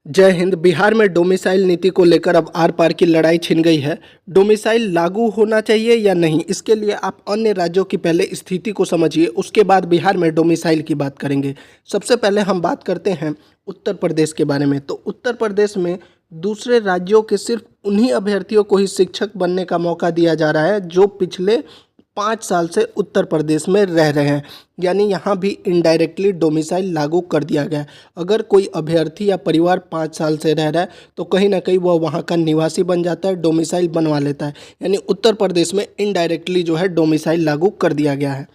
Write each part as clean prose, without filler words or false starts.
जय हिंद। बिहार में डोमिसाइल नीति को लेकर अब आर पार की लड़ाई छिन गई है। डोमिसाइल लागू होना चाहिए या नहीं, इसके लिए आप अन्य राज्यों की पहले स्थिति को समझिए, उसके बाद बिहार में डोमिसाइल की बात करेंगे। सबसे पहले हम बात करते हैं उत्तर प्रदेश के बारे में। तो उत्तर प्रदेश में दूसरे राज्यों के सिर्फ उन्हीं अभ्यर्थियों को ही शिक्षक बनने का मौका दिया जा रहा है जो पिछले 5 साल से उत्तर प्रदेश में रह रहे हैं, यानी यहाँ भी इनडायरेक्टली डोमिसाइल लागू कर दिया गया है। अगर कोई अभ्यर्थी या परिवार 5 साल से रह रहा है तो कहीं ना कहीं वह वहाँ का निवासी बन जाता है, डोमिसाइल बनवा लेता है। यानी उत्तर प्रदेश में इनडायरेक्टली जो है डोमिसाइल लागू कर दिया गया है।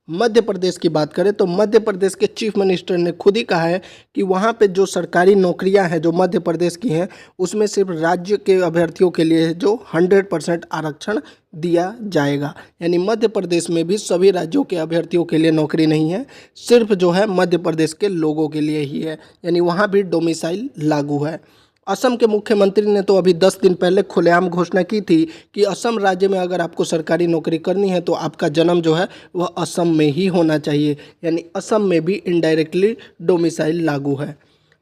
मध्य प्रदेश की बात करें तो मध्य प्रदेश के चीफ मिनिस्टर ने खुद ही कहा है कि वहाँ पे जो सरकारी नौकरियाँ हैं जो मध्य प्रदेश की हैं उसमें सिर्फ राज्य के अभ्यर्थियों के लिए जो 100% आरक्षण दिया जाएगा। यानी मध्य प्रदेश में भी सभी राज्यों के अभ्यर्थियों के लिए नौकरी नहीं है, सिर्फ जो है मध्य प्रदेश के लोगों के लिए ही है। यानी वहाँ भी डोमिसाइल लागू है। असम के मुख्यमंत्री ने तो अभी 10 दिन पहले खुलेआम घोषणा की थी कि असम राज्य में अगर आपको सरकारी नौकरी करनी है तो आपका जन्म जो है वह असम में ही होना चाहिए। यानी असम में भी इनडायरेक्टली डोमिसाइल लागू है।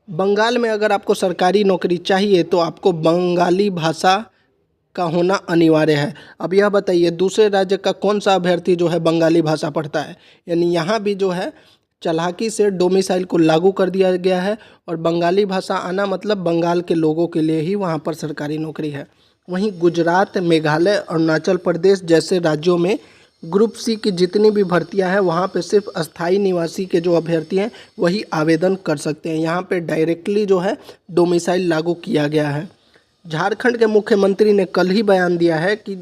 बंगाल में अगर आपको सरकारी नौकरी चाहिए तो आपको बंगाली भाषा का होना अनिवार्य है। अब यह बताइए दूसरे राज्य का कौन सा अभ्यर्थी जो है बंगाली भाषा पढ़ता है। यानी यहाँ भी जो है चालाकी से डोमिसाइल को लागू कर दिया गया है और बंगाली भाषा आना मतलब बंगाल के लोगों के लिए ही वहाँ पर सरकारी नौकरी है। वहीं गुजरात, मेघालय, अरुणाचल प्रदेश जैसे राज्यों में ग्रुप सी की जितनी भी भर्तियां हैं वहाँ पे सिर्फ अस्थाई निवासी के जो अभ्यर्थी हैं वही आवेदन कर सकते हैं। यहाँ पे डायरेक्टली जो है डोमिसाइल लागू किया गया है। झारखंड के मुख्यमंत्री ने कल ही बयान दिया है कि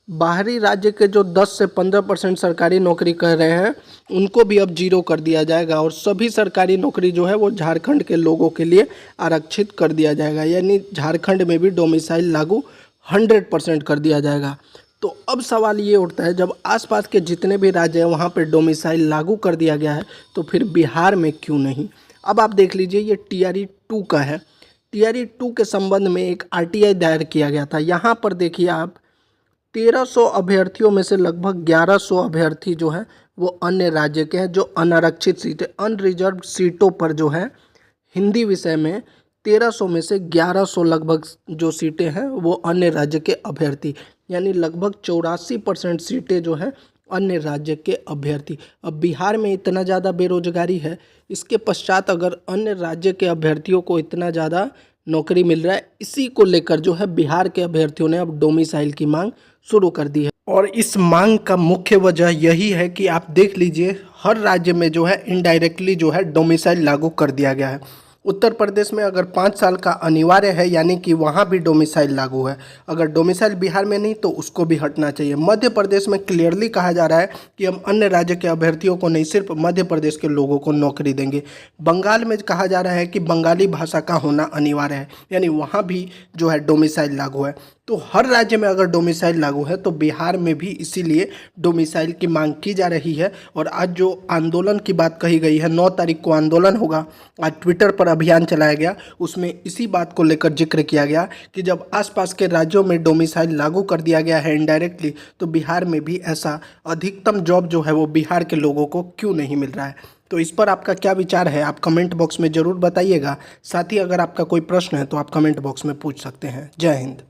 बाहरी राज्य के जो 10 से 15% सरकारी नौकरी कर रहे हैं उनको भी अब जीरो कर दिया जाएगा और सभी सरकारी नौकरी जो है वो झारखंड के लोगों के लिए आरक्षित कर दिया जाएगा। यानी झारखंड में भी डोमिसाइल लागू 100% कर दिया जाएगा। तो अब सवाल ये उठता है जब आसपास के जितने भी राज्य हैं वहाँ पर डोमिसाइल लागू कर दिया गया है तो फिर बिहार में क्यों नहीं। अब आप देख लीजिए ये TRE 2 का है। TRE 2 के संबंध में एक RTI दायर किया गया था। यहाँ पर देखिए आप 1300 अभ्यर्थियों में से लगभग 1100 अभ्यर्थी जो है वो अन्य राज्य के हैं। जो अनारक्षित सीटें, अनरिजर्व सीटों पर जो है हिंदी विषय में 1300 में से 1100 लगभग जो सीटें हैं वो अन्य राज्य के अभ्यर्थी, यानी लगभग 84% सीटें जो हैं अन्य राज्य के अभ्यर्थी। अब बिहार में इतना ज़्यादा बेरोजगारी है, इसके पश्चात अगर अन्य राज्य के अभ्यर्थियों को इतना ज़्यादा नौकरी मिल रहा है, इसी को लेकर जो है बिहार के अभ्यर्थियों ने अब डोमिसाइल की मांग शुरू कर दी है। और इस मांग का मुख्य वजह यही है कि आप देख लीजिए हर राज्य में जो है इनडायरेक्टली जो है डोमिसाइल लागू कर दिया गया है। उत्तर प्रदेश में अगर 5 साल का अनिवार्य है यानी कि वहाँ भी डोमिसाइल लागू है। अगर डोमिसाइल बिहार में नहीं तो उसको भी हटना चाहिए। मध्य प्रदेश में क्लियरली कहा जा रहा है कि हम अन्य राज्य के अभ्यर्थियों को नहीं, सिर्फ मध्य प्रदेश के लोगों को नौकरी देंगे। बंगाल में कहा जा रहा है कि बंगाली भाषा का होना अनिवार्य है, यानी वहाँ भी जो है डोमिसाइल लागू है। तो हर राज्य में अगर डोमिसाइल लागू है तो बिहार में भी इसीलिए डोमिसाइल की मांग की जा रही है। और आज जो आंदोलन की बात कही गई है, 9 तारीख को आंदोलन होगा, आज ट्विटर पर अभियान चलाया गया, उसमें इसी बात को लेकर जिक्र किया गया कि जब आसपास के राज्यों में डोमिसाइल लागू कर दिया गया है इनडायरेक्टली, तो बिहार में भी ऐसा अधिकतम जॉब जो है वो बिहार के लोगों को क्यों नहीं मिल रहा है। तो इस पर आपका क्या विचार है आप कमेंट बॉक्स में ज़रूर बताइएगा। साथ ही अगर आपका कोई प्रश्न है तो आप कमेंट बॉक्स में पूछ सकते हैं। जय हिंद।